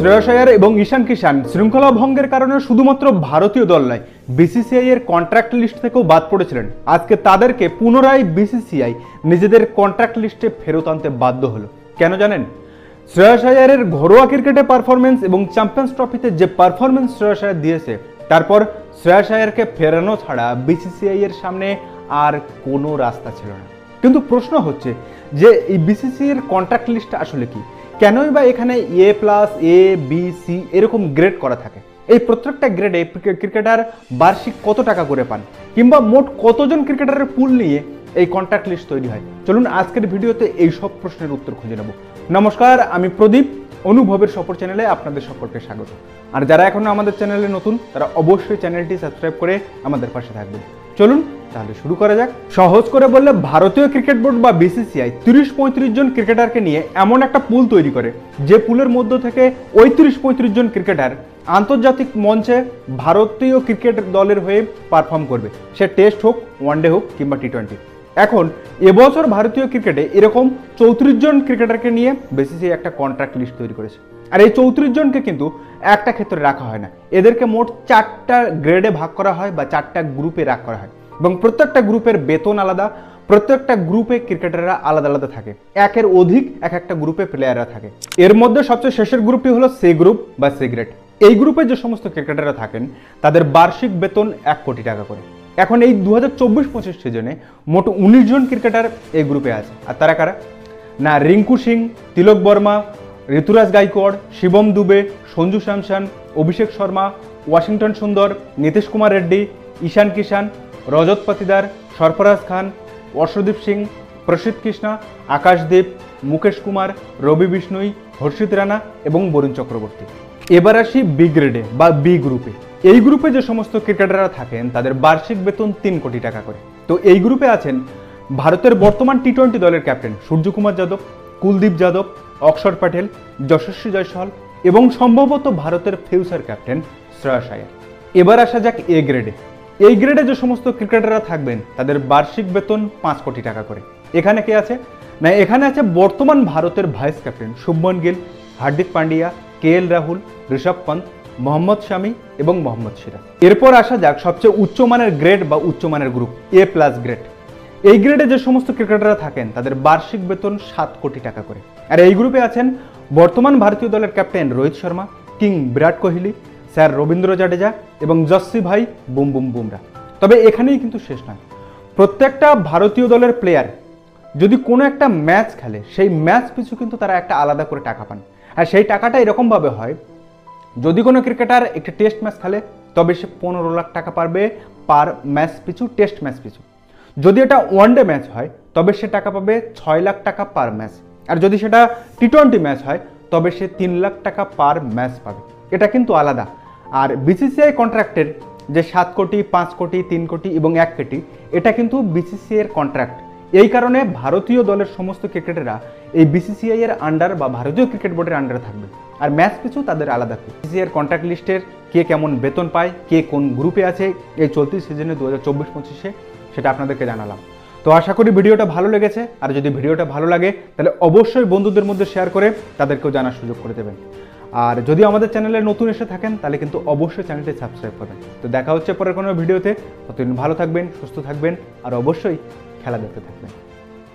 শ্রেয়স আইয়ার এবং ঈশান কিষান শৃঙ্খলা ভঙ্গের কারণে শুধুমাত্র ভারতীয় দল নয়, বিসিসিআই এর কন্ট্রাক্ট লিস্ট থেকেও বাদ পড়েছিলেন। আজকে তাদেরকে পুনরায় বিসিসিআই নিজেদের কন্ট্রাক্ট লিস্টে ফেরত আনতে বাধ্য হলো। কেন জানেন? শ্রেয়স আইয়ারের ঘরোয়া ক্রিকেটে পারফরমেন্স এবং চ্যাম্পিয়ন্স ট্রফিতে যে পারফরমেন্স শ্রেয়স আইয়ার দিয়েছে, তারপর শ্রেয়স আইয়ারকে ফেরানো ছাড়া বিসিসিআই এর সামনে আর কোনো রাস্তা ছিল না। কিন্তু প্রশ্ন হচ্ছে যে এই বিসিসিআই এর কন্ট্রাক্ট লিস্ট আসলে কি? কেনই বা এখানে A+, A, B, C এরকম গ্রেড করা থাকে? এই প্রত্যেকটা গ্রেডে ক্রিকেটার বার্ষিক কত টাকা করে পান, কিংবা মোট কতজন ক্রিকেটারের পুল নিয়ে এই কন্ট্রাক্ট লিস্ট তৈরি হয়? চলুন আজকের ভিডিওতে এই সব প্রশ্নের উত্তর খুঁজে নেব। নমস্কার, আমি প্রদীপ, অনুভবের সফর চ্যানেলে আপনাদের সকলকে স্বাগত। আর যারা এখনো আমাদের চ্যানেলে নতুন, তারা অবশ্যই চ্যানেলটি সাবস্ক্রাইব করে আমাদের পাশে থাকবেন। চলুন তাহলে শুরু করা যাক। সহজ করে বললে, ভারতীয় ক্রিকেট বোর্ড বা বিসিসিআই 30-35 জন ক্রিকেটারকে নিয়ে এমন একটা পুল তৈরি করে, যে পুলের মধ্য থেকে ওই 30-35 জন ক্রিকেটার আন্তর্জাতিক মঞ্চে ভারতীয় ক্রিকেট দলের হয়ে পারফর্ম করবে, সে টেস্ট হোক, ওয়ানডে হোক কিংবা টি-20। এখন এবছর ভারতীয় ক্রিকেটে এরকম 34 জন ক্রিকেটারকে নিয়ে বিসিসিআই একটা কন্ট্রাক্ট লিস্ট তৈরি করেছে। আর এই 34 জনকে কিন্তু একটা ক্ষেত্রে রাখা হয় না, এদেরকে মোট 4টা গ্রেডে ভাগ করা হয় বা 4টা গ্রুপে ভাগ করা হয়, এবং প্রত্যেকটা গ্রুপের বেতন আলাদা, প্রত্যেকটা গ্রুপে ক্রিকেটাররা আলাদা আলাদা থাকে, একের অধিক এক একটা গ্রুপে প্লেয়াররা থাকে। এর মধ্যে সবচেয়ে শেষের গ্রুপটি হলো সি গ্রুপ বা সি গ্রেড। এই গ্রুপে যে সমস্ত ক্রিকেটাররা থাকেন, তাদের বার্ষিক বেতন 1 কোটি টাকা করে। এখন এই 2024-25 সিজনে মোট 19 জন ক্রিকেটার এই গ্রুপে আছে। আর তারা কারা? না রিঙ্কু সিং, তিলক বর্মা, ঋতুরাজ গাইকোয়াড়, শিবম দুবে, সঞ্জু স্যামসন, অভিষেক শর্মা, ওয়াশিংটন সুন্দর, নীতিশ কুমার রেড্ডি, ঈশান কিষান, রজত পাতিদার, সরফরাজ খান, অর্শদীপ সিং, প্রসিদ্ধ কৃষ্ণা, আকাশদীপ, মুকেশ কুমার, রবি বিষ্ণুই, হর্ষিত রানা এবং বরুণ চক্রবর্তী। এবার আসি বি গ্রেডে বা বি গ্রুপে। এই গ্রুপে যে সমস্ত ক্রিকেটাররা থাকেন, তাদের বার্ষিক বেতন 3 কোটি টাকা করে। তো এই গ্রুপে আছেন ভারতের বর্তমান টি-20 দলের ক্যাপ্টেন সূর্যকুমার যাদব, কুলদীপ যাদব, অক্ষর প্যাটেল, যশস্বী জয়সওয়াল এবং সম্ভবত ভারতের ফিউচার ক্যাপ্টেন শ্রেয়স আইয়ার। এবার আসা যাক এ গ্রেডে। এই গ্রেডে যে সমস্ত ক্রিকেটাররা থাকবেন, তাদের বার্ষিক বেতন 5 কোটি টাকা করে। এখানে কে আছে? না এখানে আছে বর্তমান ভারতের vice captain Shubman Gill, Hardik Pandya, KL Rahul, Rishabh Pant, Mohammad Shami এবং মোহাম্মদ সিরাজ। এরপর আসা যাক সবচেয়ে উচ্চমানের গ্রেড বা উচ্চমানের গ্রুপ, A+ গ্রেড। এই গ্রেডে যে সমস্ত ক্রিকেটাররা থাকেন, তাদের বার্ষিক বেতন 7 কোটি টাকা করে। আর এই গ্রুপে আছেন বর্তমান ভারতীয় দলের captain Rohit Sharma, king Virat Kohli, sir Rabindra Jadeja এবং যশস্বী ভাই বুম বুম বুমরা। তবে এখানেই কিন্তু শেষ নয়। প্রত্যেকটা ভারতীয় দলের প্লেয়ার যদি কোনো একটা ম্যাচ খেলে, সেই ম্যাচ পিছু কিন্তু তারা একটা আলাদা করে টাকা পান। আর সেই টাকাটা এরকমভাবে হয়, যদি কোনো ক্রিকেটার একটা টেস্ট ম্যাচ খেলে, তবে সে 15 লাখ টাকা পাবে পার ম্যাচ পিছু, টেস্ট ম্যাচ পিছু। যদি এটা ওয়ানডে ম্যাচ হয়, তবে সে টাকা পাবে 6 লাখ টাকা পার ম্যাচ। আর যদি সেটা টি-20 ম্যাচ হয়, তবে সে 3 লাখ টাকা পার ম্যাচ পাবে। এটা কিন্তু আলাদা। আর বিসিসিআই কন্ট্রাক্টের যে 7 কোটি, 5 কোটি, 3 কোটি এবং 1 কোটি, এটা কিন্তু বিসিসিআই এর কন্ট্রাক্ট। এই কারণে ভারতীয় দলের সমস্ত ক্রিকেটাররা এই বিসিসিআই এর আন্ডার বা ভারতীয় ক্রিকেট বোর্ডের আন্ডারে থাকবে। আর ম্যাচ পিছু তাদের আলাদা। বিসিসিআই এর কন্ট্রাক্ট লিস্টের কে কেমন বেতন পায়, কে কোন গ্রুপে আছে এই চলতি সিজনে 2024-25-এ, সেটা আপনাদেরকে জানালাম। তো আশা করি ভিডিওটা ভালো লেগেছে। আর যদি ভিডিওটা ভালো লাগে, তাহলে অবশ্যই বন্ধুদের মধ্যে শেয়ার করে তাদেরকেও জানার সুযোগ করে দেবেন। আর যদি আমাদের চ্যানেলে নতুন এসে থাকেন, তাহলে কিন্তু অবশ্যই চ্যানেলটি সাবস্ক্রাইব করবেন। তো দেখা হচ্ছে পরের কোনো ভিডিওতে। ততদিন ভালো থাকবেন, সুস্থ থাকবেন আর অবশ্যই খেলা দেখতে থাকবেন।